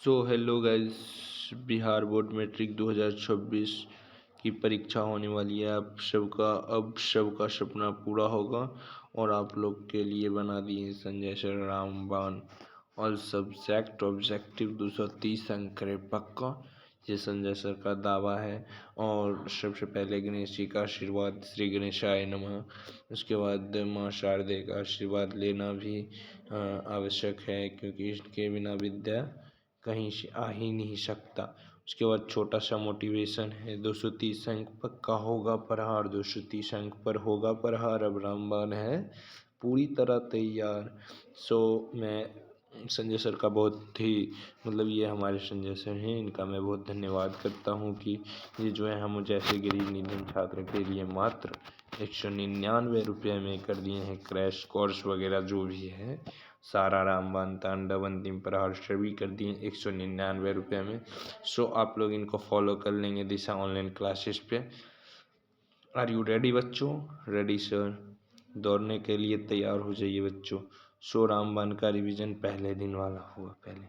सो hello guys, Bihar board matric 2026 की परीक्षा होने वाली है। आप सबका सपना पूरा होगा और आप लोग के लिए बना दिए संजय सर रामबाण। ऑल सब्जेक्ट ऑब्जेक्टिव 230 अंक करे पक्का, ये संजय सर का दावा है। और सबसे पहले गणेश जी का आशीर्वाद, श्री गणेशाय नमः। उसके बाद माँ शारदे का आशीर्वाद लेना भी आवश्यक है, क्योंकि इसके बिना विद्या कहीं से आ ही नहीं सकता। उसके बाद छोटा सा मोटिवेशन है, 230 अंक पक्का होगा प्रहार, 230 अंक पर होगा प्रहार। अब रामबाण है पूरी तरह तैयार। सो मैं संजय सर का बहुत ही ये हमारे संजय सर हैं, इनका मैं बहुत धन्यवाद करता हूँ कि ये जो है हम जैसे गरीब निधन छात्र के लिए मात्र 199 रुपये में कर दिए हैं क्रैश कोर्स वगैरह जो भी है, सारा रामबाण तांडव अंतिम प्रहार सभी कर दिए 199 रुपये में। सो आप लोग इनको फॉलो कर लेंगे दिशा ऑनलाइन क्लासेस पे। आर यू रेडी बच्चों? रेडी सर, दौड़ने के लिए तैयार हो जाइए बच्चों। सो रामबाण का रिवीजन पहले दिन वाला हुआ। पहले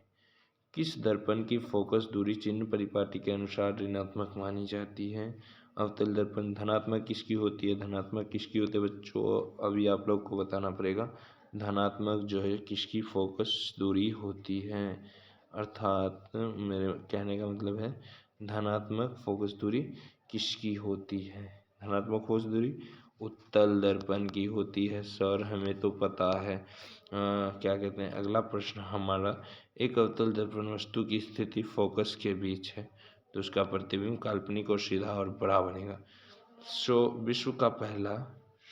किस दर्पण की फोकस दूरी चिन्ह परिपाटी के अनुसार ऋणात्मक मानी जाती है? अवतल दर्पण धनात्मक किसकी होती है, धनात्मक किसकी होती है बच्चों? अभी आप लोग को बताना पड़ेगा। धनात्मक जो है किसकी फोकस दूरी होती है, अर्थात मेरे कहने का मतलब है धनात्मक फोकस दूरी किसकी होती है? धनात्मक फोकस दूरी उत्तल दर्पण की होती है सर, हमें तो पता है। क्या कहते हैं, अगला प्रश्न हमारा, एक अवतल दर्पण वस्तु की स्थिति फोकस के बीच है तो उसका प्रतिबिंब काल्पनिक और सीधा और बड़ा बनेगा। सो विश्व का पहला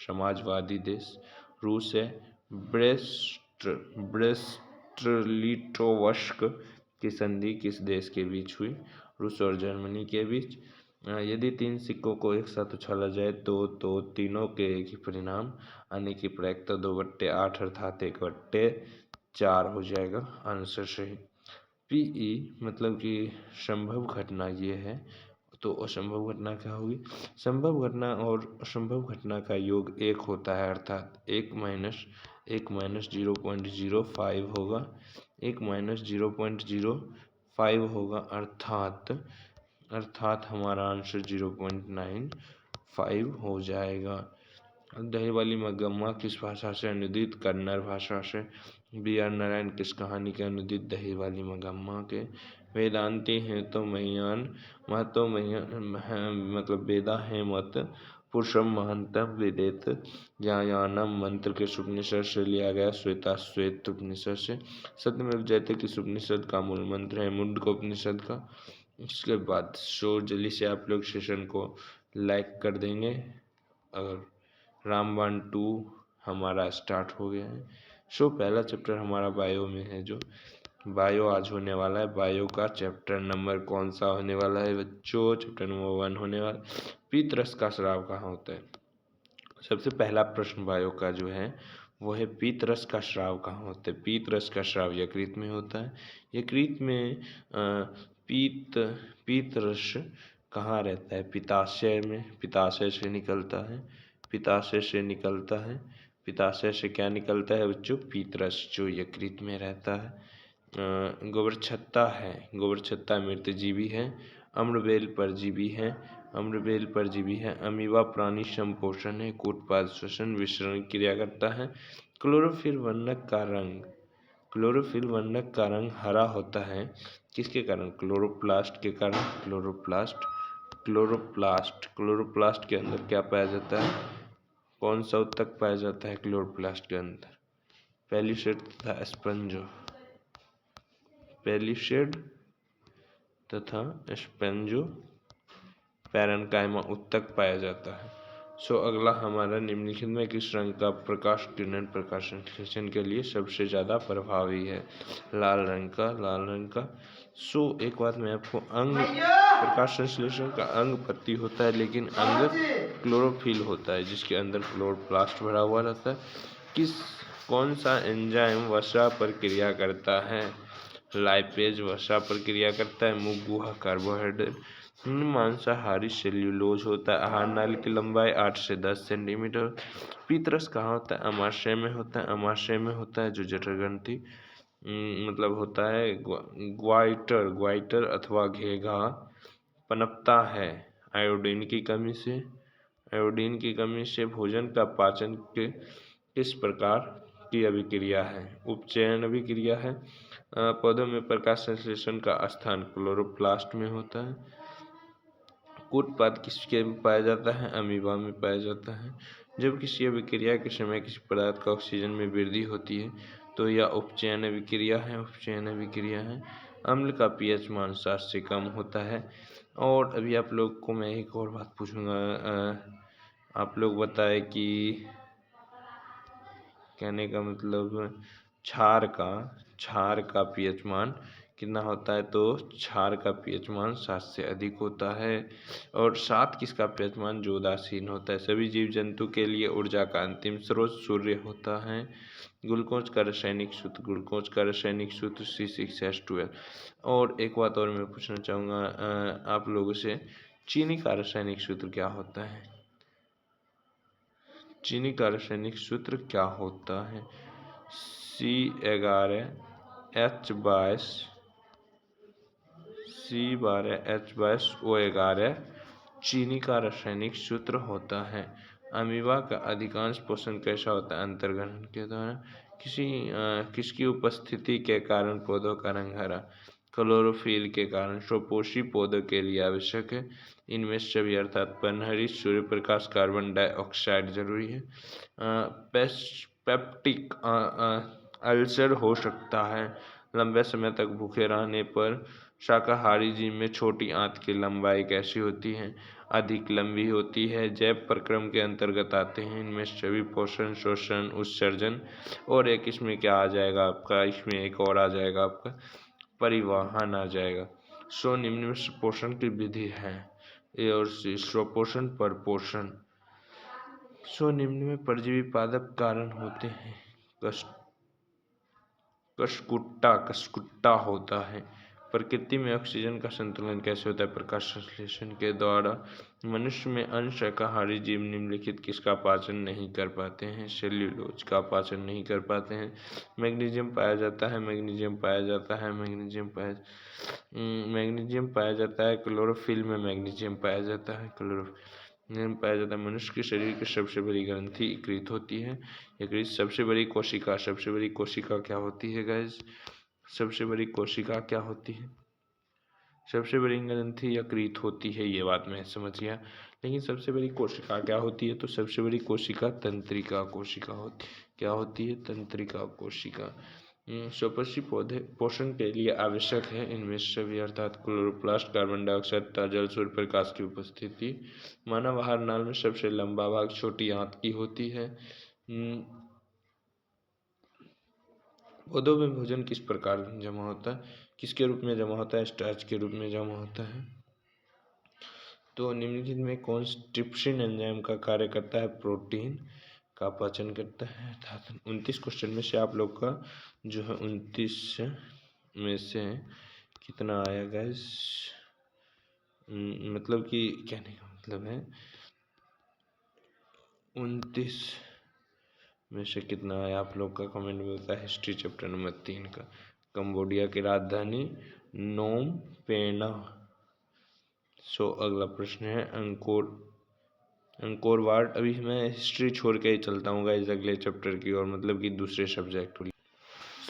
समाजवादी देश रूस है। ब्रेस्ट-लिटोव्स्क की संधि किस देश के बीच हुई? रूस और जर्मनी के बीच। यदि 3 सिक्कों को एक साथ उछाला जाए तो तीनों के एक ही परिणाम आने की प्रायिकता 2/8 अर्थात 1/4 हो जाएगा। आंसर सही। पीई मतलब कि संभव घटना ये है, तो असंभव घटना क्या होगी? संभव घटना और असंभव घटना का योग 1 होता है, अर्थात 1 माइनस 0.05 होगा। 1 माइनस 0.05 होगा, अर्थात हमारा आंसर 0.95 हो जाएगा। दही वाली मगम्मा किस भाषा से अनुदित? कन्नड़ भाषा से। B.R. नारायण किस कहानी के अनुदित? दही वाली मगम्मा के। वेदांती हैं तो महियान महतो मतलब वेदा है मत पुरुषम महंतम वेदेत ज्ञायानम मंत्र के उपनिषद से लिया गया, श्वेता श्वेत उपनिषद से। सत्यमेव जयते किस उपनिषद का मूल मंत्र है? मुंडक उपनिषद का। उसके बाद जल्दी से आप लोग सेशन को लाइक कर देंगे। अगर रामबाण 2 हमारा स्टार्ट हो गया है। पहला चैप्टर हमारा बायो में है, जो बायो आज होने वाला है। बायो का चैप्टर नंबर कौन सा होने वाला है बच्चों? चैप्टर नंबर 1 होने वाला। पीत रस का स्राव कहाँ होता है? सबसे पहला प्रश्न बायो का जो है वो है, पीत रस का स्राव कहाँ होता है? पीत रस का स्राव यकृत में होता है। यकृत में पीत रस कहाँ रहता है? पित्ताशय में। पित्ताशय से निकलता है। पित्ताशय से क्या निकलता है बच्चों? पीत रस, जो यकृत में रहता है। गोबरछत्ता है, गोबरछत्ता मृतजीवी है। अम्रबेल परजीवी है। अमीबा प्राणी संपोषण है। कूटपाद श्वसन विसरण क्रिया करता है। क्लोरोफिल वर्णक का रंग हरा होता है, किसके कारण? क्लोरोप्लास्ट के कारण। क्लोरोप्लास्ट के अंदर क्या पाया जाता है? कौन सा ऊतक पाया जाता है क्लोरोप्लास्ट के अंदर? पेलिसेड तथा स्पेंजो पैरेन्काइमा ऊतक पाया जाता है। अगला हमारा, निम्नलिखित में किस रंग का प्रकाश किरण प्रकाश संश्लेषण के लिए सबसे ज़्यादा प्रभावी है? लाल रंग का। एक बात मैं आपको, अंग प्रकाश संश्लेषण का अंग पत्ती होता है, लेकिन अंग क्लोरोफिल होता है, जिसके अंदर क्लोरोप्लास्ट भरा हुआ रहता है। कौन सा एंजाइम वसा पर क्रिया करता है? लाइपेज वसा पर क्रिया करता है। मुगुहा कार्बोहाइड्रेट। मांसाहारी सेल्यूलोज होता है। आहार नाली की लंबाई 8 से 10 सेंटीमीटर। पीतरस कहाँ होता है? अमाशय में होता है, जो जठर ग्रंथि मतलब होता है ग्वाइटर ग्वाइटर अथवा घेघा पनपता है आयोडीन की कमी से। आयोडीन की कमी से भोजन का पाचन के किस प्रकार की अभिक्रिया है? उपचयन अभिक्रिया है। पौधों में प्रकाश संश्लेषण का स्थान क्लोरोप्लास्ट में होता है। कूटपाद किसके में पाया जाता है? अमीबा में पाया जाता है। जब किसी अभिक्रिया के समय किसी पदार्थ का ऑक्सीजन में वृद्धि होती है तो यह उपचयन अभिक्रिया है। उपचयन अभिक्रिया है। अम्ल का पीएच मान 7 से कम होता है। और अभी आप लोग को मैं एक और बात पूछूंगा, आप लोग बताए कि कहने का मतलब क्षार का पीएच मान कितना होता है? तो क्षार का पीएच मान 7 से अधिक होता है। और 7 किसका पीएच मान? जो उदासीन होता है। सभी जीव जंतु के लिए ऊर्जा का अंतिम स्रोत सूर्य होता है। ग्लूकोज का रासायनिक सूत्र C6H12। और एक बात और मैं पूछना चाहूँगा आप लोगों से, चीनी का रासायनिक सूत्र क्या होता है? चीनी का रासायनिक सूत्र क्या होता है? C11H22O11 चीनी का रासायनिक सूत्र होता है। अमीबा का अधिकांश पोषण कैसा होता है? अंतर्ग्रहण के द्वारा। किसकी उपस्थिति के कारण पौधों का रंग हरा? क्लोरोफिल के कारण। स्वपोषी पौधों के लिए आवश्यक है। इनमें सभी अर्थात पनहरी, सूर्य प्रकाश, कार्बन डाइऑक्साइड जरूरी है। पेप्टिक अल्सर हो सकता है लंबे समय तक भूखे रहने पर। शाकाहारी जीव में छोटी आंत की लंबाई कैसी होती है? अधिक लंबी होती है। जैव प्रक्रम के अंतर्गत आते हैं इनमें सभी पोषण, शोषण, उत्सर्जन। और एक इसमें क्या आ जाएगा आपका? इसमें एक और आ जाएगा आपका परिवहन आ जाएगा। निम्न में पोषण की विधि है। ए और सी, स्वपोषण, परपोषण। निम्न में परजीवी पादप कारण होते हैं। कसकुट्टा होता है। प्रकृति में ऑक्सीजन का संतुलन कैसे होता है? प्रकाश संश्लेषण के द्वारा। मनुष्य में अन्य शाकाहारी जीव निम्नलिखित किसका पाचन नहीं कर पाते हैं? सेल्यूलोज का पाचन नहीं कर पाते हैं। मैग्नीशियम पाया जाता है। मैग्नीशियम पाया जाता है क्लोरोफिल में। मैग्नीशियम पाया जाता है मनुष्य के शरीर की सबसे बड़ी ग्रंथि यकृत होती है। यकृत सबसे बड़ी कोशिका क्या होती है गाइस? सबसे बड़ी कोशिका क्या होती है? सबसे बड़ी ग्रंथि यकृत होती है, ये बात मैं समझ गया। लेकिन सबसे बड़ी कोशिका क्या होती है? तो सबसे बड़ी कोशिका तंत्रिका कोशिका होती है। क्या होती है? तंत्रिका कोशिका। स्वपोषी पौधे पोषण के लिए आवश्यक है इनमें सभी अर्थात क्लोरोप्लास्ट, कार्बन डाइऑक्साइड तथा जल, सूर्य प्रकाश की उपस्थिति। मानव आहार नाल में सबसे लंबा भाग छोटी आंत की होती है। पौधों में भोजन किस प्रकार जमा होता है? किसके रूप में जमा होता है? स्टार्च के रूप में जमा होता है। तो निम्नलिखित में कौन ट्रिप्सिन एंजाइम का कार्य करता है? प्रोटीन का पाचन करता है। अर्थात 29 क्वेश्चन में से आप लोग का जो है 29 में से कितना आया गाइस? मतलब कि कहने का मतलब है 29 में से कितना आया आप लोग का? कमेंट में होता है। हिस्ट्री चैप्टर नंबर 3 का। कंबोडिया की राजधानी नोम पेना। अगला प्रश्न है अंकोर वाट। अभी मैं हिस्ट्री छोड़ के ही चलता हूँ गाइस अगले चैप्टर की ओर, मतलब कि दूसरे सब्जेक्ट को।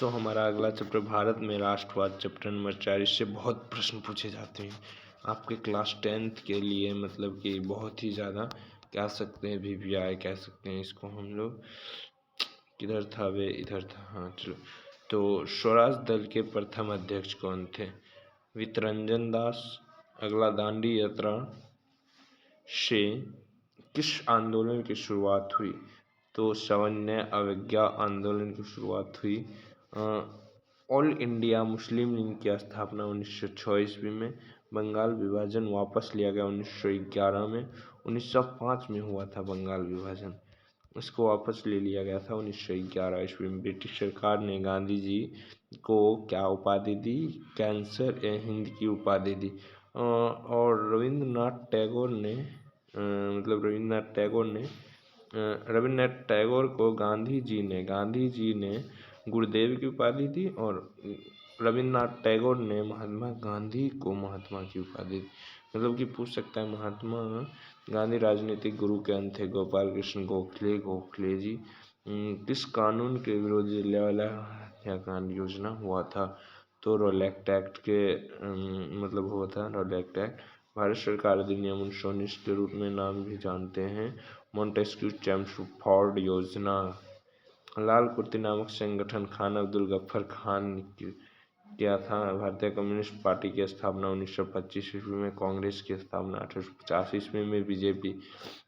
हमारा अगला चैप्टर भारत में राष्ट्रवाद, चैप्टर नंबर 4। इससे बहुत प्रश्न पूछे जाते हैं आपके क्लास 10th के लिए, मतलब कि बहुत ही ज़्यादा कह सकते हैं। VVI कह सकते हैं इसको हम लोग। किधर था वे? इधर था। हाँ चलो। तो स्वराज दल के प्रथम अध्यक्ष कौन थे? वितरंजन दास। अगला, दांडी यात्रा से किस आंदोलन की शुरुआत हुई? तो सविनय अवज्ञा आंदोलन की शुरुआत हुई। ऑल इंडिया मुस्लिम लीग की स्थापना 1906 ईस्वी में। बंगाल विभाजन वापस लिया गया 1911 में। 1905 में हुआ था बंगाल विभाजन, इसको वापस ले लिया गया था 1911 ईस्वी में। ब्रिटिश सरकार ने गांधी जी को क्या उपाधि दी? कैंसर ए हिंद की उपाधि दी। और रविंद्रनाथ टैगोर को गांधी जी ने गुरुदेव की उपाधि दी और रविन्द्रनाथ टैगोर ने महात्मा गांधी को महात्मा की उपाधि दी। मतलब कि पूछ सकता है महात्मा गांधी राजनीतिक गुरु कौन थे? गोपाल कृष्ण गोखले जी। किस कानून के विरोध जलियांवाला हत्याकांड योजना हुआ था? तो रॉलेट एक्ट के मतलब हुआ था रॉलेट एक्ट। भारत सरकार अधिनियम 1919 के रूप में नाम भी जानते हैं मोंटेस्क्यू चैम्सफोर्ड योजना। लाल कुर्ती नामक संगठन खान अब्दुल गफ्फार खान क्या था? भारतीय कम्युनिस्ट पार्टी की स्थापना 1925 ईस्वी में, कांग्रेस की स्थापना 1850 ईस्वी में, बीजेपी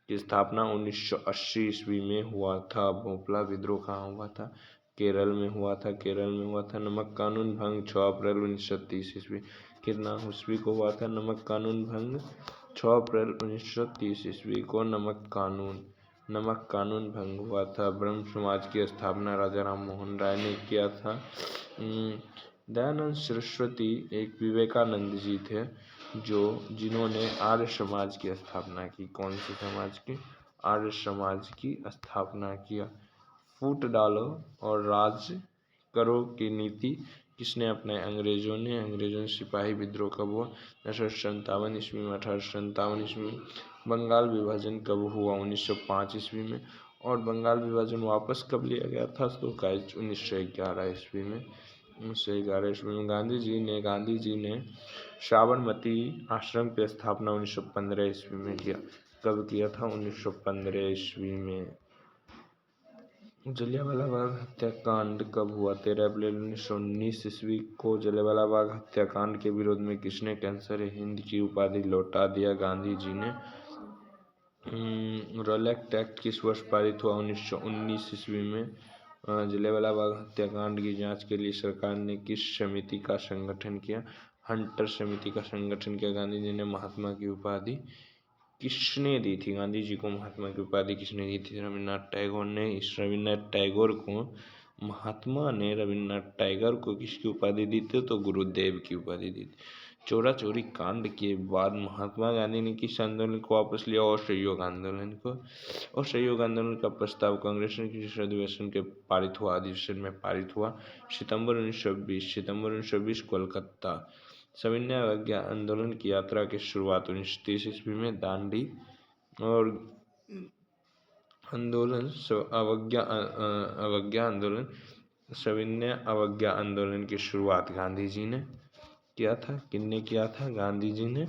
की स्थापना 1980 ईस्वी में हुआ था। भोपाल विद्रोह कहाँ हुआ था? केरल में हुआ था। नमक कानून भंग 6 अप्रैल 1930 ईस्वी। कितना ईस्वी को हुआ था नमक कानून भंग? 6 अप्रैल 1930 ईस्वी को नमक कानून भंग हुआ था। ब्रह्म समाज की स्थापना राजा राम मोहन राय ने किया था। दयानंद सरस्वती एक विवेकानंद जी थे जिन्होंने आर्य समाज की स्थापना की। कौन से समाज की? आर्य समाज की स्थापना किया। फूट डालो और राज करो की नीति किसने अपनाई? अंग्रेजों ने सिपाही विद्रोह कब हुआ? 1857 ईस्वी में। 1857 ईस्वी में। बंगाल विभाजन कब हुआ? 1905 ईस्वी में। और बंगाल विभाजन वापस कब लिया गया था? तो 1911 ईस्वी में। 1911 ईस्वी में। गांधी जी ने साबरमती आश्रम की स्थापना 1915 ईस्वी में किया। कब किया था? 1915 ईस्वी में। जलियांवाला बाग हत्याकांड कब हुआ? 13 अप्रैल 1919 ईस्वी को। जलियांवाला बाग हत्याकांड के विरोध में किसने कैंसर हिंद की उपाधि लौटा दिया? गांधी जी ने। रॉलेट एक्ट किस वर्ष पारित हुआ? 1919 ईस्वी में। जलियांवाला बाग हत्याकांड की जांच के लिए सरकार ने किस समिति का गठन किया? हंटर समिति का गठन किया। गांधी जी ने महात्मा की उपाधि किसने दी थी? गांधी जी को महात्मा की उपाधि किसने दी थी? रविन्द्रनाथ टैगोर ने। इस रविन्द्रनाथ टैगोर को महात्मा ने रविन्द्रनाथ टैगोर को किसकी उपाधि दी थी? तो गुरुदेव की उपाधि दी थी। चोरा चोरी कांड के बाद महात्मा गांधी ने किस आंदोलन को वापस लिया? असहयोग आंदोलन को। असहयोग आंदोलन का प्रस्ताव कांग्रेस ने किस अधिवेशन में पारित हुआ? सितंबर 1920 कोलकाता। सविनय अवज्ञा आंदोलन की यात्रा की शुरुआत 1930 ईस्वी में दांडी और आंदोलन अवज्ञा आंदोलन सविनय अवज्ञा आंदोलन की शुरुआत गांधी जी ने किया था। किसने किया था? गांधी जी ने।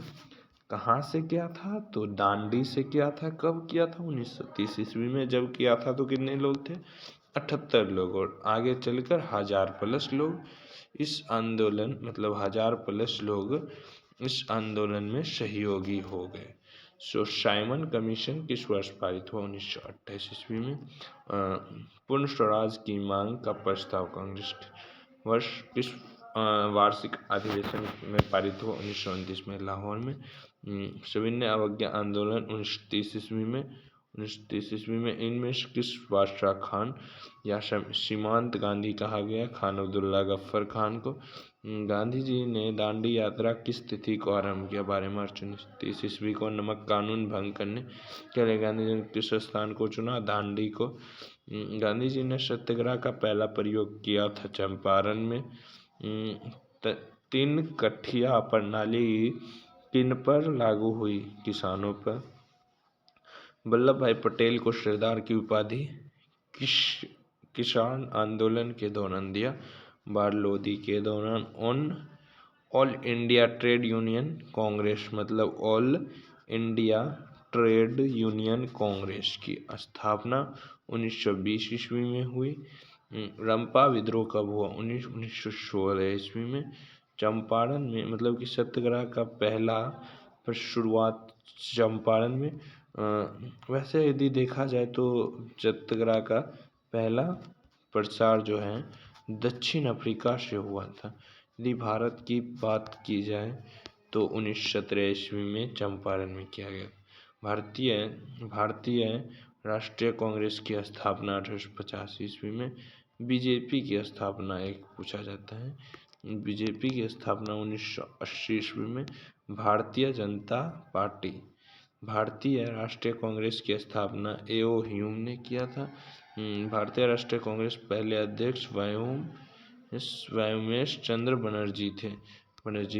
कहाँ से किया था? तो दांडी से किया था। कब किया था? 1930 ईस्वी में। जब किया था तो कितने लोग थे? 78 लोग। और आगे चलकर 1000+ लोग इस आंदोलन मतलब 1000+ लोग इस आंदोलन में सहयोगी हो गए। साइमन कमीशन किस वर्ष पारित हुआ? 1928 ईस्वी में। पूर्ण स्वराज की मांग का प्रस्ताव कांग्रेस वर्ष किस वार्षिक अधिवेशन में पारित हुआ? 1929 में लाहौर में। सविनय अवज्ञा आंदोलन 1930 ईस्वी में। इनमें किस बादशाह खान या सीमांत गांधी कहा गया? खान अब्दुल्ला गफ्फर खान को। गांधी जी ने दांडी यात्रा किस तिथि को आरंभ किया? 12 मार्च 1930 ईस्वी को। नमक कानून भंग करने के लिए गांधी जी ने किस स्थान को चुना? दांडी को। गांधी जी ने सत्याग्रह का पहला प्रयोग किया था चंपारण में। 3 कठिया प्रणाली किन पर लागू हुई? किसानों पर। वल्लभ भाई पटेल को सरदार की उपाधि किस किसान आंदोलन के दौरान दिया? बारलोदी के दौरान। All India Trade Union Congress मतलब All India Trade Union Congress की स्थापना 1920 ईस्वी में हुई। रंपा विद्रोह कब हुआ? 1916 ईस्वी में। चंपारण में मतलब कि सत्याग्रह का पहला शुरुआत चंपारण में। वैसे यदि देखा जाए तो सत्याग्रह का पहला प्रसार जो है दक्षिण अफ्रीका से हुआ था। यदि भारत की बात की जाए तो 1917 ईस्वी में चंपारण में किया गया। भारतीय राष्ट्रीय कांग्रेस की स्थापना 1850 ईस्वी में। बीजेपी की स्थापना एक पूछा जाता है। बीजेपी की स्थापना 1980 ईस्वी में। भारतीय जनता पार्टी भारतीय राष्ट्रीय कांग्रेस की स्थापना A.O. ह्यूम ने किया था। भारतीय राष्ट्रीय कांग्रेस पहले अध्यक्ष व्योमेश चंद्र बनर्जी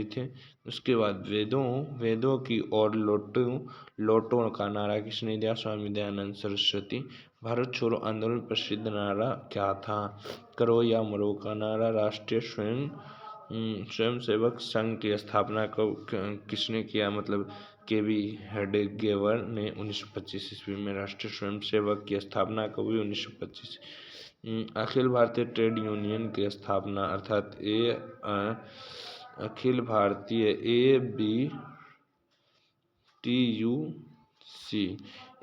थे। उसके बाद वेदों की ओर लौटो का नारा किसने दिया? स्वामी दयानंद सरस्वती। भारत छोड़ो आंदोलन प्रसिद्ध नारा क्या था? करो या मरो का नारा। राष्ट्रीय स्वयंसेवक संघ की स्थापना को किसने किया? मतलब केवी हेडगेवार ने 1925 ईस्वी में राष्ट्रीय स्वयंसेवक की स्थापना कब हुई? 1925। अखिल भारतीय ट्रेड यूनियन की स्थापना अर्थात अखिल भारतीय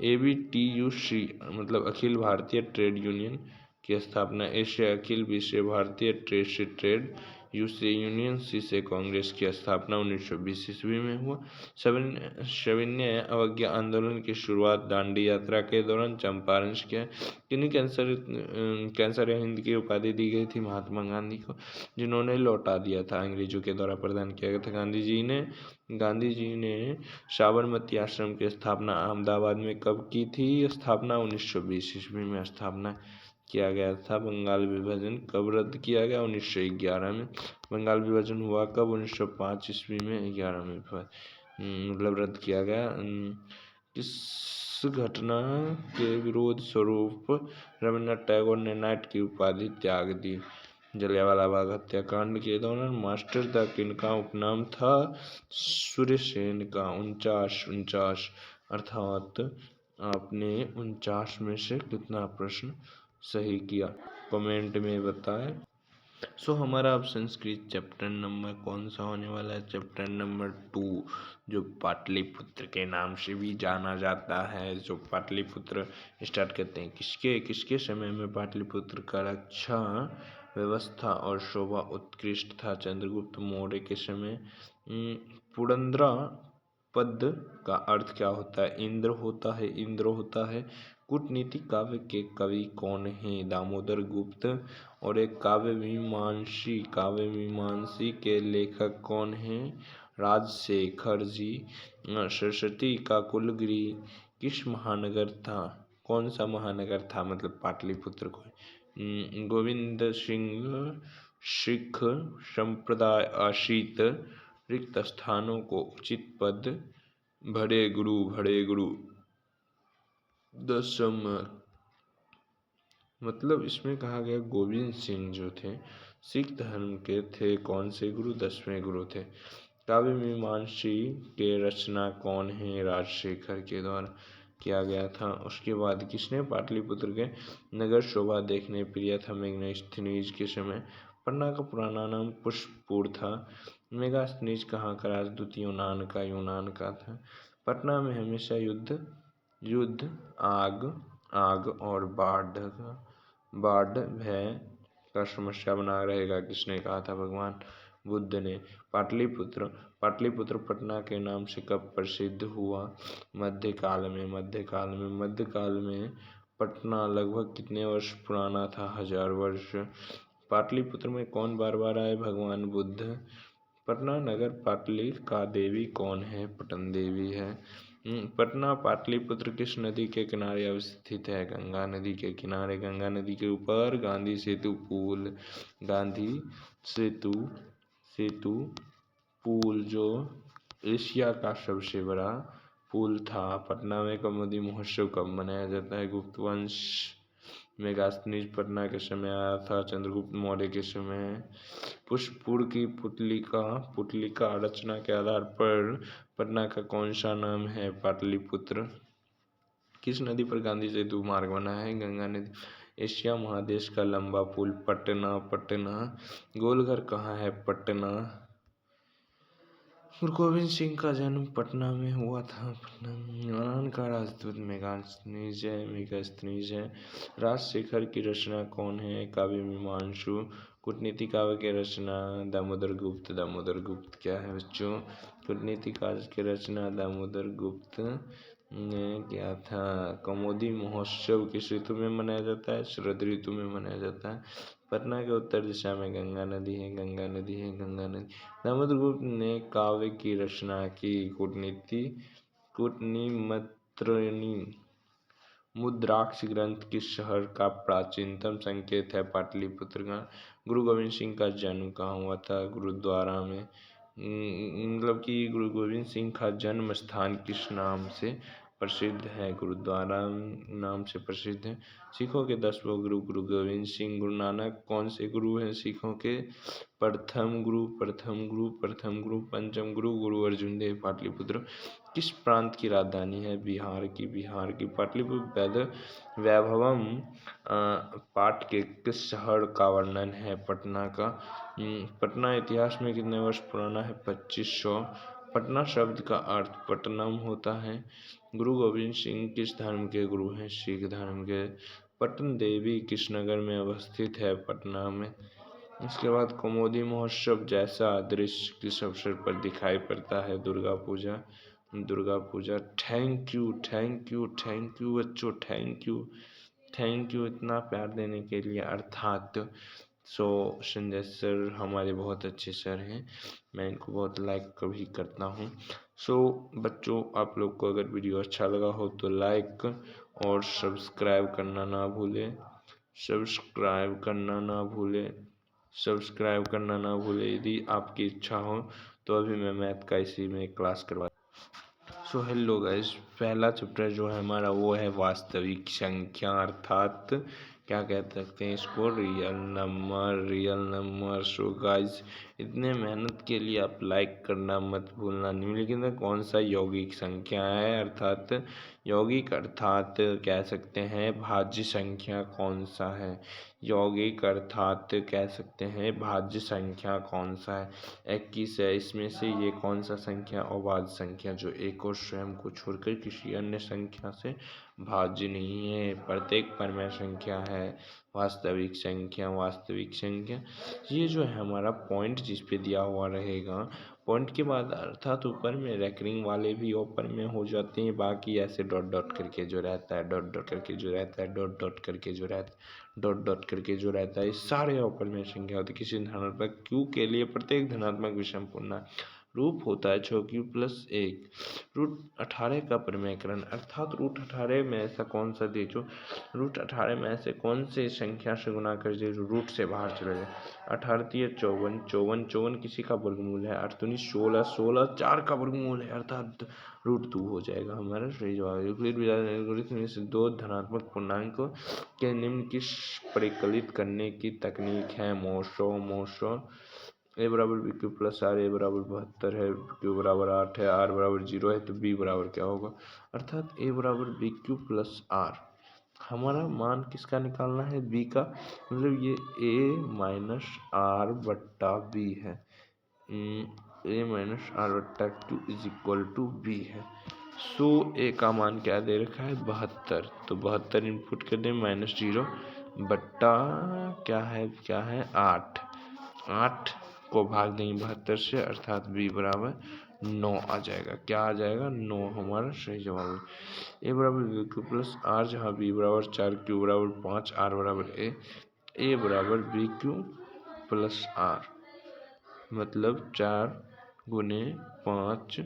ABTUC मतलब अखिल भारतीय ट्रेड यूनियन की स्थापना एशिया अखिल विश्व भारतीय ट्रेड यूनियन से कांग्रेस की स्थापना 1920 ईस्वी में हुआ। सविनय अवज्ञा आंदोलन की शुरुआत दांडी यात्रा के दौरान चंपारण से किया। किन्हीं कैंसर या हिंद की उपाधि दी गई थी? महात्मा गांधी को, जिन्होंने लौटा दिया था, अंग्रेजों के द्वारा प्रदान किया गया था। गांधी जी ने साबरमती आश्रम की स्थापना अहमदाबाद में कब की थी? स्थापना 1920 ईस्वी में स्थापना किया गया था। बंगाल विभाजन कब रद्द किया गया? 1911 में। बंगाल विभाजन हुआ कब? 1905 ईस्वी में 11 में मतलब रद्द किया गया। किस घटना के विरोध स्वरूप रविन्द्रनाथ टैगोर ने नाइट की उपाधि त्याग दी? जलियांवाला बाग हत्याकांड के दौरान मास्टर द किनका उपनाम था? सूर्यसेन का। 49 अर्थात आपने 49 में से कितना प्रश्न सही किया? कमेंट में बताएं। हमारा अब संस्कृत चैप्टर नंबर कौन सा होने वाला है? चैप्टर नंबर 2, जो पाटलिपुत्र के नाम से भी जाना जाता है। जो पाटलिपुत्र स्टार्ट करते हैं किसके समय में पाटलिपुत्र का रक्षा व्यवस्था और शोभा उत्कृष्ट था? चंद्रगुप्त मौर्य के समय। पुरंदरा पद का अर्थ क्या होता है? इंद्र होता है। कूटनीतिक काव्य के कवि कौन हैं? दामोदर गुप्त। और एक काव्य के लेखक कौन हैं? राजशेखर जी। सरस्वती का कुलगुरु किस महानगर था? कौन सा महानगर था? मतलब पाटलिपुत्र को। गोविंद सिंह सिख संप्रदाय आश्रित रिक्त स्थानों को उचित पद भरे गुरु दशम। मतलब इसमें कहा गया गोविंद सिंह जो थे सिख धर्म के थे। कौन से गुरु? 10वें गुरु थे। काव्य मीमांसी के रचना कौन है? राजशेखर के द्वारा किया गया था। उसके बाद किसने पाटलिपुत्र के नगर शोभा देखने प्रिय था? मेगास्थनीज के समय। पन्ना का पुराना नाम पुष्पपुर था। मेगास्थनीज कहाँ का राजदूत? यूनान का था। पटना में हमेशा युद्ध आग और बाढ़ भय का समस्या बना रहेगा। किसने कहा था? भगवान बुद्ध ने। पाटलिपुत्र पटना के नाम से कब प्रसिद्ध हुआ? मध्यकाल में पटना लगभग कितने वर्ष पुराना था? 1000 वर्ष। पाटलिपुत्र में कौन बार आए? भगवान बुद्ध। पटना नगर पाटली का देवी कौन है? पटन देवी है। पटना पाटलिपुत्र किस नदी के किनारे अवस्थित है? गंगा नदी के किनारे। गंगा नदी के ऊपर गांधी सेतु पुल जो एशिया का सबसे बड़ा पुल था। पटना में कौमुदी महोत्सव कब मनाया जाता है? गुप्त वंश। मेगास्थनीज पटना के समय आया था। चंद्रगुप्त मौर्य के समय। पुष्पपुर की पुतलिका रचना के आधार पर पटना का कौन सा नाम है? पाटलिपुत्र। किस नदी पर गांधी सेतु मार्ग बना है? गंगा नदी। एशिया महादेश का लंबा पुल पटना। गोलघर कहाँ है? पटना। गुरु गोविंद सिंह का जन्म पटना में हुआ था। यूनान का राजदूत मेगास्थनीज है। राजशेखर की रचना कौन है? काव्य मीमांसु। कूटनीति काव्य की रचना दामोदर गुप्त क्या है बच्चों? कूटनीति काव्य की रचना दामोदर गुप्त ने किया था। कौमुदी महोत्सव किस ऋतु में मनाया जाता है? शरद ऋतु में मनाया जाता है। पटना के उत्तर दिशा में गंगा नदी है। दामोदर गुप्त ने काव्य की रचना की। कूटनीमैत्रिणी मुद्राक्ष ग्रंथ किस शहर का प्राचीनतम संकेत है? पाटलिपुत्र का। गुरु गोविंद सिंह का जन्म कहाँ हुआ था? गुरुद्वारा में। मतलब कि गुरु गोविंद सिंह का जन्म स्थान किस नाम से प्रसिद्ध है? गुरुद्वारा नाम से प्रसिद्ध है। सिखों के 10वें गुरु गुरु गोविंद सिंह। गुरु नानक कौन से गुरु हैं सिखों के? प्रथम गुरु, प्रथम गुरु, प्रथम गुरु, पंचम गुरु, गुरु अर्जुन देव। पाटलिपुत्र किस प्रांत की राजधानी है? बिहार की। बिहार की। पाटलिपुत्र वैभवम पाठ के किस शहर का वर्णन है? पटना का। पटना इतिहास में कितने वर्ष पुराना है? 2500। पटना शब्द का अर्थ पटनम होता है। गुरु गोविंद सिंह किस धर्म के गुरु हैं? सिख धर्म के। पटन देवी किस नगर में अवस्थित है? पटना में। इसके बाद कौमुदी महोत्सव जैसा दृश्य किस अवसर पर दिखाई पड़ता है? Durga Puja. Durga Puja. Thank you, thank you, thank you बच्चों, थैंक यू, थैंक यू इतना प्यार देने के लिए। अर्थात संजय सर हमारे बहुत अच्छे सर हैं, मैं इनको बहुत लाइक कभी करता हूँ। बच्चों, आप लोग को अगर वीडियो अच्छा लगा हो तो लाइक और सब्सक्राइब करना ना भूलें, सब्सक्राइब करना ना भूलें, सब्सक्राइब करना ना भूलें। यदि आपकी इच्छा हो तो अभी मैं मैथ का इसी में क्लास करवा। हेलो गाइस, पहला चैप्टर जो है हमारा वो है वास्तविक संख्या, अर्थात क्या कह सकते हैं इसको? Real number, real number. Guys, इतने मेहनत के लिए आप लाइक करना मत भूलना। निम्नलिखित कौन सा यौगिक संख्या है? अर्थात यौगिक अर्थात कह सकते हैं भाज्य संख्या कौन सा है? यौगिक अर्थात कह सकते हैं भाज्य संख्या कौन सा है? 21 है। इसमें से ये कौन सा संख्या अभाज्य संख्या जो एक और स्वयं को छोड़कर किसी अन्य संख्या से भाज्य नहीं है? प्रत्येक परमेय संख्या है वास्तविक संख्या। वास्तविक संख्या ये जो है हमारा पॉइंट जिस पे दिया हुआ रहेगा, पॉइंट के बाद अर्थात ऊपर में रेकरिंग वाले भी ऊपर में हो जाते हैं, बाकी ऐसे डॉट डॉट करके जो रहता है, डॉट डॉट करके जो रहता है, डॉट डॉट करके जो रहता है, डॉट डॉट करके जो रहता है, ये सारे ऊपर में संख्या होती है। किसी धनात्मक q के लिए प्रत्येक धनात्मक विषम पूर्णांक रूप होता है 6q+1। √18 का परिमेयकरण अर्थात √18 में ऐसा कौन सा दे जो √18 में ऐसे कौन से संख्या से गुना कर दे जो रूट से बाहर चले जाए? 18 54, 54, 54 किसी का वर्गमूल है। 8 दूनी 16, 16 4 का वर्गमूल है, अर्थात √2 हो जाएगा हमारा सही जवाब। यूक्लिड में से दो धनात्मक पूर्णांक के निम्न किस परिकलित करने की तकनीक है? मोशो। a बराबर b q plus r, a बराबर 72 है, q बराबर 8 है, r बराबर 0 है, तो b बराबर क्या होगा? अर्थात a बराबर बी क्यू प्लस आर। हमारा मान किसका निकालना है? b का। मतलब ये a माइनस आर बट्टा बी है। a माइनस आर बट्टा q is equal to b है। a का मान क्या दे रखा है? 72। तो 72 इनपुट कर दें, -0 बट्टा क्या है 8। 8 को भाग देंगे 72 से, अर्थात b बराबर 9 आ जाएगा। क्या आ जाएगा? 9 हमारा सही जवाब है। a बराबर बी क्यू प्लस आर, जहाँ b बराबर 4, q बराबर 5, r बराबर a बराबर बी क्यू प्लस आर, मतलब 4 गुने 5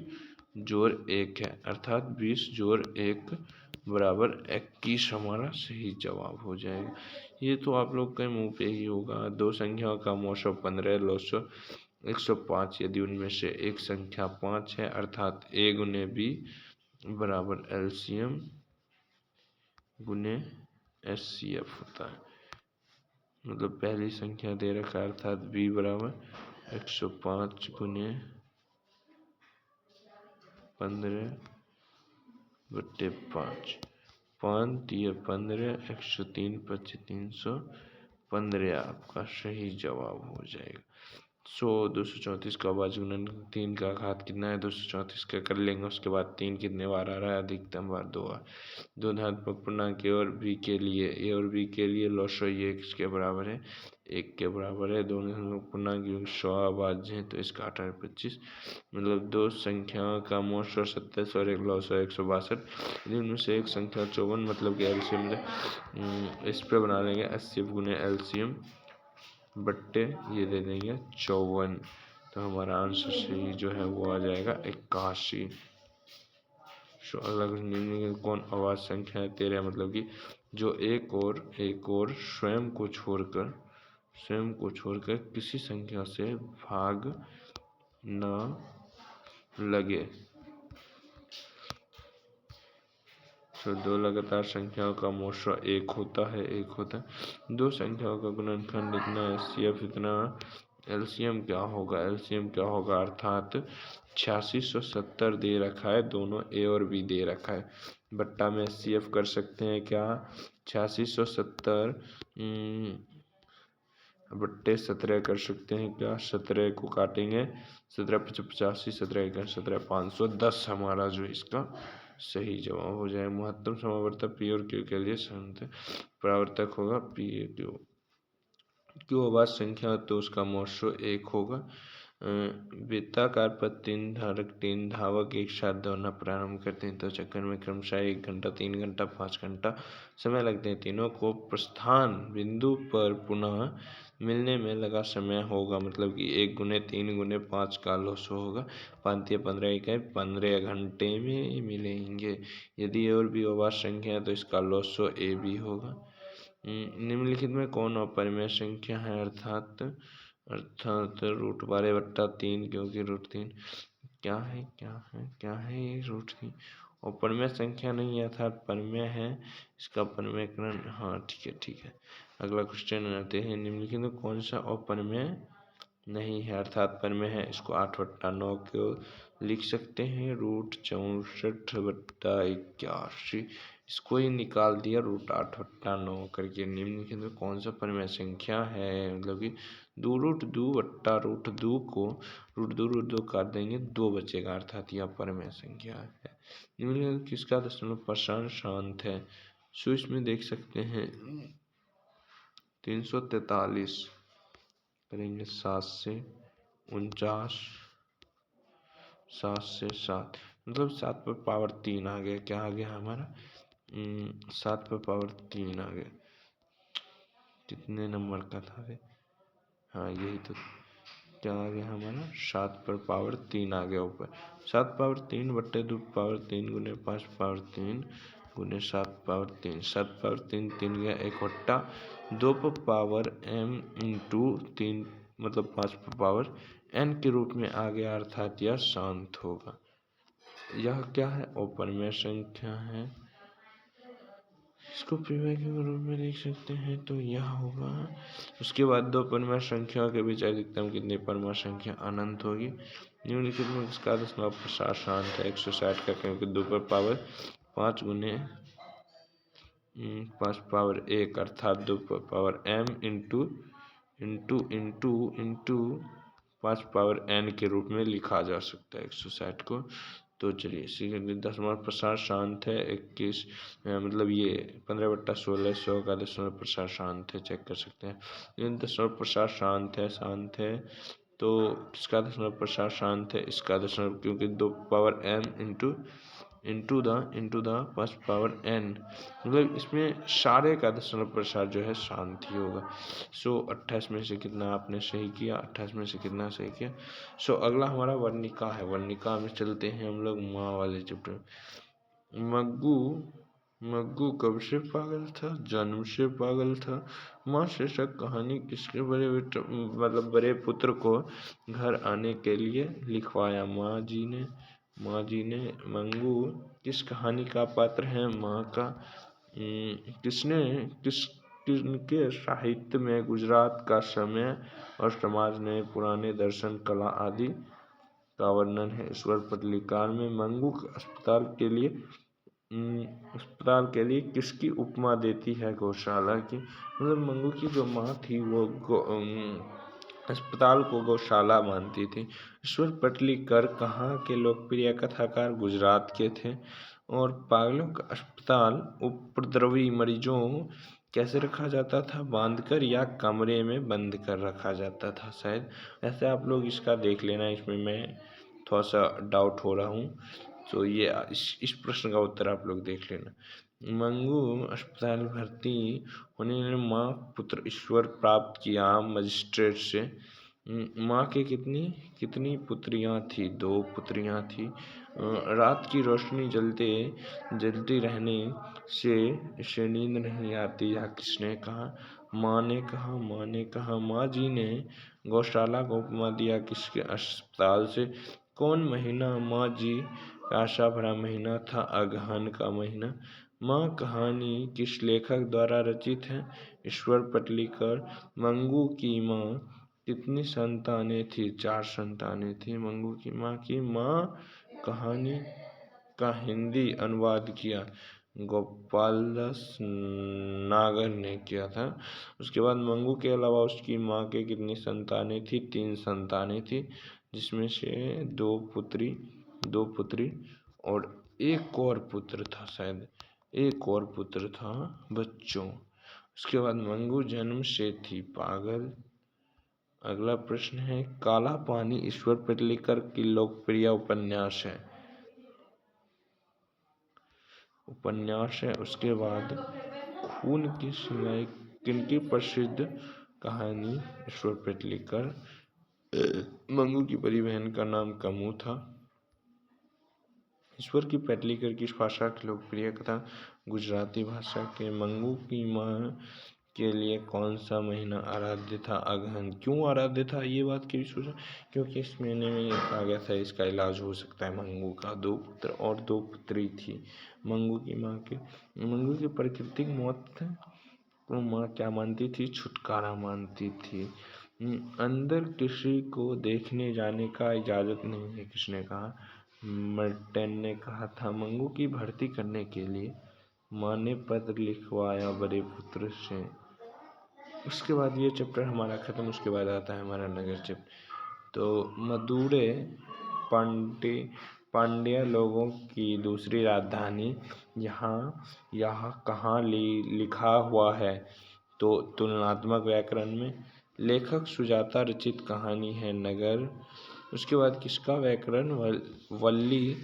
जोड़ 1 है, अर्थात 20 जोड़ 1 बराबर 21 हमारा सही जवाब हो जाएगा। ये तो आप लोग के मुंह पे ही होगा। दो संख्याओं का मोशो 15 लॉसो 105, यदि उनमें से एक संख्या 5 है, अर्थात a गुने b बराबर एलसीएम गुने एचसीएफ होता है। मतलब पहली संख्या दे रखा है, अर्थात b बराबर 105 गुने 15/5, 5 या 15, 103 × 315 आपका सही जवाब हो जाएगा। 234 का भाज्य गुणन 3 का घात कितना है? 234 का कर लेंगे, उसके बाद 3 कितने बार आ रहा है? अधिकतम बार 2 बार। दो धनात्मक पूर्णांक ए और बी के लिए लॉसो ये किसके बराबर है? 1 के बराबर है। दोनों धनात्मक पूर्णांक 100 अभाज्य है, तो इसका 18 25, मतलब दो संख्याओं का मोल 127 और एक लॉसो 162। यदि उनमें से एक संख्या 54, मतलब कि एलसीएम इस पर बना लेंगे 80 गुने एलसीएम बट्टे ये दे देंगे 54, तो हमारा आंसर सही जो है वो आ जाएगा 81। सो अगला क्वेश्चन, निम्नलिखित कौन अवाच्य संख्या है? 13 मतलब कि जो एक और स्वयं को छोड़कर किसी संख्या से भाग न लगे। तो दो लगातार संख्याओं का मोशा एक होता है। दो संख्याओं का गुणनखंड इतना, एचसीएफ इतना, एलसीएम क्या होगा? अर्थात 8670 दे रखा है, दोनों ए और बी दे रखा है। बट्टा में एचसीएफ कर सकते हैं क्या? 8670 बट्टे 17 कर सकते हैं क्या? 17 को काटेंगे, 17 85, 17 17 510 हमारा जो इसका सही जवाब हो जाए। महत्तम समावर्तक पी और क्यू के लिए परावर्तक होगा पी ए क्यू। क्यू अवाच्य संख्या तो उसका मोशो एक होगा। वृत्ताकार पर 3 धारक 3 धावक एक साथ दौड़ना प्रारंभ करते हैं तो चक्कर में क्रमशः 1 घंटा, 3 घंटा, 5 घंटा समय लगते हैं। तीनों को प्रस्थान बिंदु पर पुनः मिलने में लगा समय होगा, मतलब कि 1 गुने 3 गुने 5 का लॉसो होगा। 5 या 15 इकाई 15 घंटे में मिलेंगे। यदि और भी अवाच्य संख्या है तो इसका लॉसो ए भी होगा। निम्नलिखित में कौन अपरिमेय संख्या है? अर्थात √12/3, क्योंकि √3 क्या है ये √3 अपरिमेय संख्या नहीं है, अर्थात परिमेय है। इसका परिमेयकरण, हाँ ठीक है। अगला क्वेश्चन आते हैं, निम्नलिखित में कौन सा अपरिमेय नहीं है? अर्थात परिमेय है। इसको 8/9 को लिख सकते हैं, √64/81, इसको ही निकाल दिया √8/9 करके। निम्नलिखित में कौन सा परिमेय संख्या है? मतलब कि 2√2/√2 को √2 काट देंगे, 2 बचेगा, अर्थात यह परिमेय संख्या है। निम्नलिखित किसका दशमलव प्रसारण शांत है? सो इसमें देख सकते हैं 343 करेंगे 7 से 49, 7 से 7, मतलब 7 पर पावर 3 आ गया। क्या आ गया हमारा? 7 पर पावर 3 आ गया। कितने नंबर का था रे? हाँ यही तो। क्या आ गया हमारा? 7 पर पावर 3 आ गया ऊपर। 7 पावर 3 बट्टे 2 पावर 3 गुने 5 पावर 3 गुने 7 पावर 3। 7 पावर 3 3 गया 1/2 पर पावर m इंटू 3, मतलब 5 पर पावर n के रूप में आ गया, अर्थात यह शांत होगा। यह क्या है? अपरिमेय संख्या है। इसको परिमेय के रूप में लिख सकते हैं तो यह होगा। उसके बाद दो परिमेय संख्याओं के बीच अधिकतम कितनी परिमेय संख्या अनंत होगी? निम्नलिखित में इसका दशमलव प्रसार शांत है 160 का, क्योंकि 2 पर पावर 5 गुने 5 पावर 1, अर्थात 2 पर power m into 5 power n के रूप में लिखा जा सकता है 160 को। तो चलिए इसी के दशमलव प्रसार शांत है 21, मतलब ये 15/16 100 का दशमलव प्रसार शांत है, चेक कर सकते हैं। ये दशमलव प्रसार शांत है तो किसका दशमलव प्रसार शांत है? इसका दशमलव, क्योंकि 2 power m into the 5 power n, मतलब इसमें सारे का दशमलव प्रसार जो है शांत ही होगा। सो 28 में से कितना आपने सही किया? 28 में से कितना सही किया? सो अगला हमारा वर्णिका है। वर्णिका में चलते हैं हम लोग माँ वाले चैप्टर। मग्गू कब से पागल था? जन्म से पागल था। माँ से शक कहानी किसके बड़े पुत्र को घर आने के लिए लिखवाया? माँ जी ने। मंगू किस कहानी का पात्र है? माँ का। किनके साहित्य में गुजरात का समय और समाज ने पुराने दर्शन कला आदि का वर्णन है? ईश्वर पटलिकार में मंगू अस्पताल के लिए किसकी उपमा देती है? गौशाला की। मतलब मंगू की जो माँ थी वो अस्पताल को गौशाला मानती थी। ईश्वर पटलीकर कहाँ के लोकप्रिय कथाकार? गुजरात के थे। और पागलों का अस्पताल उपद्रवी मरीजों कैसे रखा जाता था? बांधकर या कमरे में बंद कर रखा जाता था शायद। ऐसे आप लोग इसका देख लेना, इसमें मैं थोड़ा सा डाउट हो रहा हूँ, तो ये इस प्रश्न का उत्तर आप लोग देख लेना। मंगू अस्पताल भर्ती होने ने माँ पुत्र ईश्वर प्राप्त किया मजिस्ट्रेट से। माँ के कितनी कितनी पुत्रियाँ थी? 2 पुत्रियाँ थी। रात की रोशनी जलती रहने से नींद नहीं आती, यह किसने कहा? माँ ने कहा। माँ ने कहा। माँ जी ने गौशाला को उपमा दिया किसके? अस्पताल से। कौन महीना माँ जी का आशा भरा महीना था? अगहन का महीना। माँ कहानी किस लेखक द्वारा रचित है? ईश्वर पटलीकर। मंगू की माँ कितनी संतानें थी? 4 संतानें थी मंगू की माँ की। माँ कहानी का हिंदी अनुवाद किया गोपालदास नागर ने किया था। उसके बाद मंगू के अलावा उसकी माँ के कितनी संतानें थी? 3 संतानें थी, जिसमें से 2 पुत्री और एक और पुत्र था, शायद एक और पुत्र था बच्चों। उसके बाद मंगू जन्म से थी पागल। अगला प्रश्न है, काला पानी ईश्वर पटलीकर की लोकप्रिय उपन्यास है। उसके बाद खून की सुनाई किनकी प्रसिद्ध कहानी? ईश्वर पटलीकर। मंगू की बड़ी बहन का नाम कमू था। ईश्वर की पटलीकर किस भाषा की लोकप्रिय कथा? गुजराती भाषा के। मंगू की माँ के लिए कौन सा महीना आराध्य था? अगहन। क्यों आराध्य था? ये बात की सोचा, क्योंकि इस महीने में ये कहा गया था इसका इलाज हो सकता है। मंगू का 2 पुत्र और 2 पुत्री थी मंगू की माँ के। मंगू की प्राकृतिक मौत को माँ क्या मानती थी? छुटकारा मानती थी। अंदर किसी को देखने जाने का इजाज़त नहीं है, किसने कहा? मर्टेन ने कहा था। मंगू की भर्ती करने के लिए माँ ने पत्र लिखवाया बड़े पुत्र से। उसके बाद ये चैप्टर हमारा ख़त्म। उसके बाद आता है हमारा नगर चैप्टर। तो मदुरै पांड्य लोगों की दूसरी राजधानी यहाँ कहाँ लिखा हुआ है? तो तुलनात्मक व्याकरण में। लेखक सुजाता रचित कहानी है नगर। उसके बाद किसका व्याकरण? वल्ली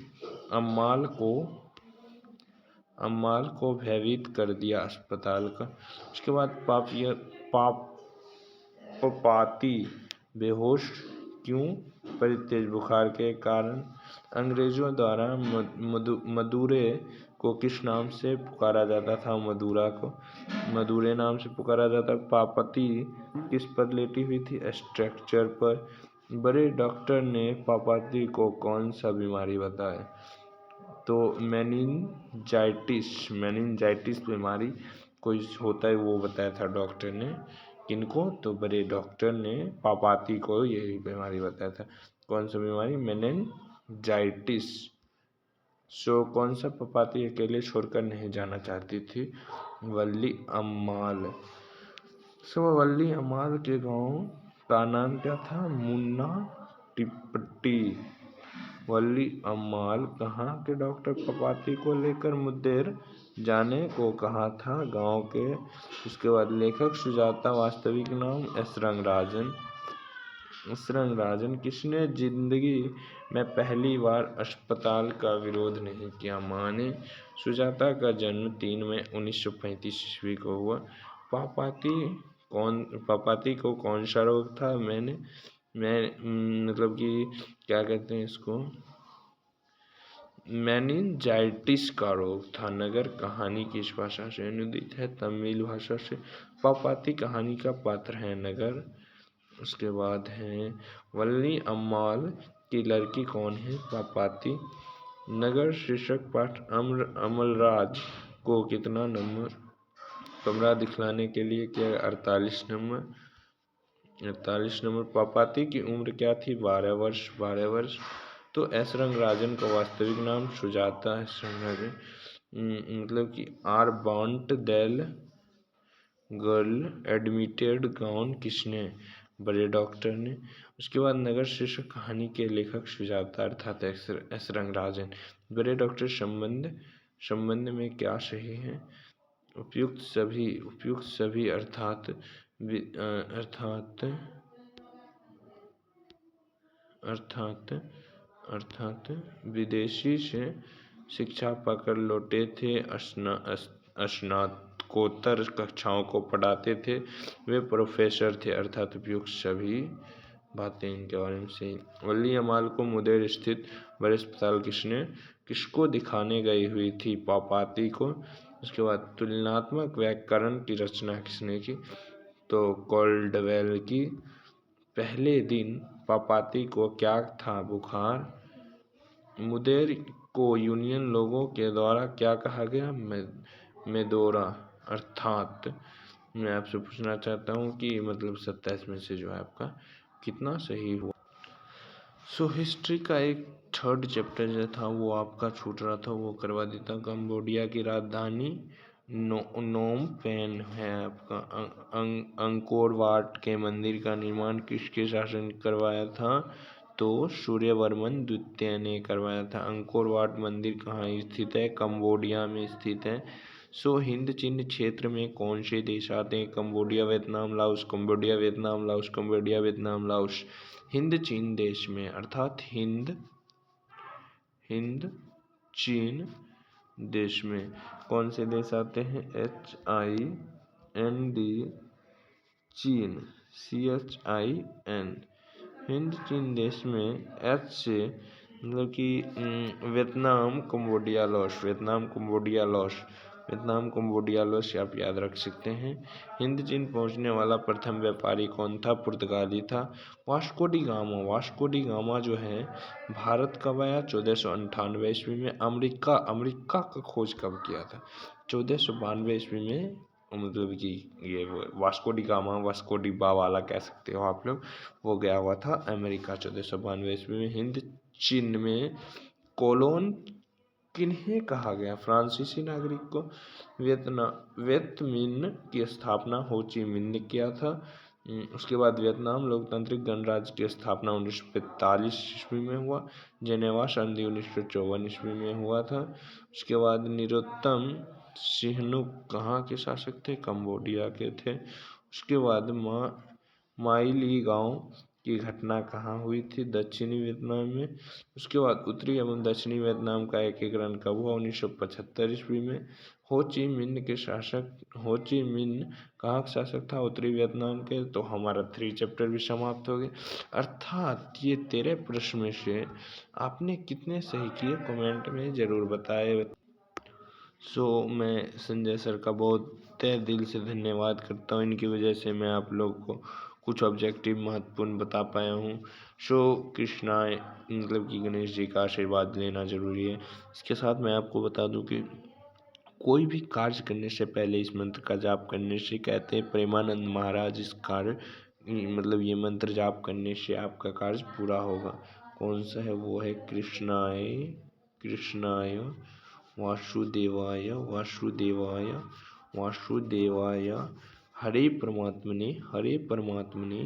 अम्माल को भयभीत कर दिया अस्पताल का। उसके बाद पापपाती बेहोश क्यों? पड़ी तेज बुखार के कारण। अंग्रेजों द्वारा मदुरै को किस नाम से पुकारा जाता था? मदुरै नाम से पुकारा जाता। पापती किस पर लेटी हुई थी? स्ट्रक्चर पर। बड़े डॉक्टर ने पापती को कौन सा बीमारी बताया? तो मेनिनजाइटिस बीमारी कोई होता है, वो बताया था डॉक्टर ने। किनको? तो बड़े डॉक्टर ने पापाती को यही बीमारी बताया था। कौन सा बीमारी? मेनिनजाइटिस। कौन सा पापाती अकेले छोड़कर नहीं जाना चाहती थी? वल्ली अम्माल। वल्ली अम्माल के गांव का नाम क्या था? मुन्ना टिप्पटी। वल्ली अम्माल कहाँ के डॉक्टर पापाती को लेकर मुद्देर जाने को कहा था? गांव के। उसके बाद लेखक सुजाता वास्तविक नाम? एसरंगराजन। किसने जिंदगी में पहली बार अस्पताल का विरोध नहीं किया? माँ ने। सुजाता का जन्म 3 मई 1935 ईस्वी को हुआ। पापाती को कौन सा रोग था? मतलब कि क्या कहते हैं इसको? मेनिनजाइटिस का रोग था। नगर कहानी किस भाषा से अनुदित है? तमिल भाषा से। पापाती कहानी का पात्र है नगर। उसके बाद है वल्ली अम्माल की लड़की कौन है? पापाती। नगर शीर्षक पाठ अमलराज को कितना नंबर कमरा दिखलाने के लिए किया? 48 नंबर। पापाती की उम्र क्या थी? 12 वर्ष। तो एसरंगराजन का वास्तविक नाम? सुजाता एसरंगराजन। मतलब कि आरबांट देल गर्ल एडमिटेड गाउन किसने? बड़े डॉक्टर ने। उसके बाद नगर शीर्षक कहानी के लेखक सुजाता अर्थात एसरंगराजन। बड़े डॉक्टर संबंध में क्या सही है? उपयुक्त सभी अर्थात विदेशी से शिक्षा पाकर लौटे थे, स्नातकोत्तर कक्षाओं को पढ़ाते थे, वे प्रोफेसर थे, अर्थात उपयुक्त बातें इनके बारे में सही। वल्ली अमाल को मुदेर स्थित बड़े अस्पताल किसको दिखाने गई हुई थी? पापाती को। उसके बाद तुलनात्मक व्याकरण की रचना किसने की? तो कॉल्डवेल की। पहले दिन पापाती को क्या था? बुखार। मुदेर को यूनियन लोगों के द्वारा क्या कहा गया? मेदोरा। अर्थात मैं आपसे पूछना चाहता हूँ कि मतलब 27 में से जो है आपका कितना सही हुआ? हिस्ट्री का एक थर्ड चैप्टर जो था वो आपका छूट रहा था, वो करवा देता। कंबोडिया की राजधानी नोम पेन है आपका। अंकोर वाट के मंदिर का निर्माण किसके शासन करवाया था? तो सूर्यवर्मन द्वितीय ने करवाया था। अंकोर वाट मंदिर कहाँ स्थित है? कंबोडिया में स्थित है। हिंद चीन क्षेत्र में कौन से देश आते हैं? Cambodia, Vietnam, Laos. Cambodia, Vietnam, Laos. Cambodia, Vietnam, Laos. Hind चीन देश में, अर्थात हिंद चीन देश में कौन से देश आते हैं? HIND चीन, CHIN। हिंद चीन देश में H से मतलब कि Vietnam, Cambodia, Laos. Vietnam, Cambodia, Laos. Vietnam, Cambodia, Laos आप याद रख सकते हैं। हिंद चीन पहुंचने वाला प्रथम व्यापारी कौन था? पुर्तगाली था। Vasco D gamma. Vasco D gamma जो है भारत कब आया? 1498 ईस्वी में। अमेरिका का खोज कब किया था? 1492 ईस्वी में। मतलब कि ये Vasco D gamma, Vasco D वाला कह सकते हो आप लोग, वो गया हुआ था अमेरिका 1492 ईस्वी में। हिंद चीन में कोलोन किन्हें कहा गया? फ्रांसीसी नागरिक को। वियतमिन की स्थापना हो ची मिन ने किया था। उसके बाद वियतनाम लोकतांत्रिक गणराज्य की स्थापना 1945 ईस्वी में हुआ। जेनेवा संधि 1954 ईस्वी में हुआ था। उसके बाद नरोत्तम सिंहनुक कहाँ के शासक थे? कंबोडिया के थे। उसके बाद माइली गांव की घटना कहाँ हुई थी? दक्षिणी वियतनाम में। उसके बाद उत्तरी एवं दक्षिणी वियतनाम का एकीकरण कब हुआ? 1975 ईस्वी में। हो ची मिन्ह कहाँ का शासक था? उत्तरी वियतनाम के। तो हमारा 3 चैप्टर भी समाप्त हो गए। अर्थात ये 13 प्रश्न में से आपने कितने सही किए कमेंट में ज़रूर बताए। मैं संजय सर का बहुत तहे दिल से धन्यवाद करता हूँ। इनकी वजह से मैं आप लोग को कुछ ऑब्जेक्टिव महत्वपूर्ण बता पाया हूँ। कृष्णाय मतलब कि गणेश जी का आशीर्वाद लेना ज़रूरी है। इसके साथ मैं आपको बता दूं कि कोई भी कार्य करने से पहले इस मंत्र का जाप करने से, कहते हैं प्रेमानंद महाराज, इस कार्य मतलब ये मंत्र जाप करने से आपका कार्य पूरा होगा। कौन सा है? वो है कृष्णाय वासुदेवाय वासुदेवाय वासुदेवाय हरे परमात्मने हरे परमात्मने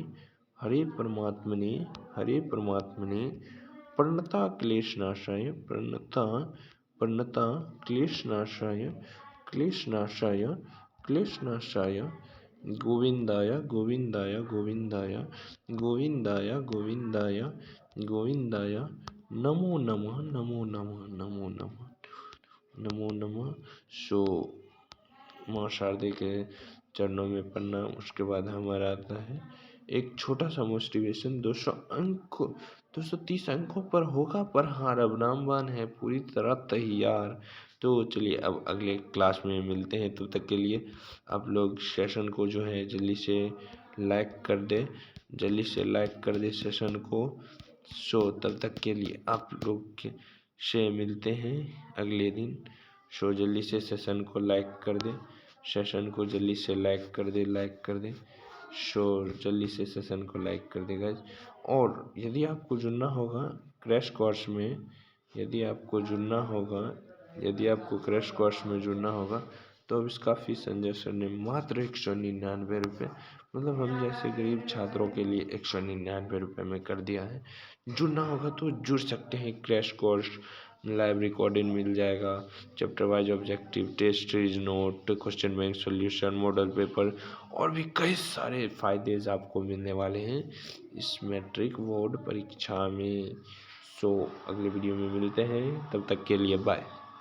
हरे परमात्मने हरे परमात्मने प्रणता क्लेशनाशाय प्रणता क्लेशनाशाय क्लेशनाशाय क्लेशनाशाय गोविंदाय गोविंदाय गोविंदाय गोविंदाय गोविंदाय गोविंदाय नमो नमः नमो नमः नमो नमः नमो नमः। माँ शारदे के चरणों में प्रणाम। उसके बाद हमारा आता है एक छोटा सा मोटिवेशन। 230 अंकों पर होगा, पर हाँ अब रामबाण है पूरी तरह तैयार। तो चलिए अब अगले क्लास में मिलते हैं। तब तक के लिए आप लोग सेशन को जो है जल्दी से लाइक कर दे सेशन को। तब तक के लिए आप लोग से मिलते हैं अगले दिन। जल्दी से सेशन को लाइक कर दे, सेशन को जल्दी से लाइक कर दे जल्दी से सेशन को लाइक कर दे गाइस। और यदि आपको जुड़ना होगा क्रैश कोर्स में, यदि आपको क्रैश कोर्स में जुड़ना होगा तो अब इसका फीस संजय सर ने मात्र 199 रुपये, मतलब हम जैसे गरीब छात्रों के लिए 199 रुपये में कर दिया है। जुड़ना होगा तो जुड़ सकते हैं। क्रैश कोर्स लाइव रिकॉर्डिंग मिल जाएगा, chapter wise objective, test series note, question bank solution, model paper और भी कई सारे फायदे आपको मिलने वाले हैं इस मैट्रिक बोर्ड परीक्षा में। अगले वीडियो में मिलते हैं, तब तक के लिए बाय।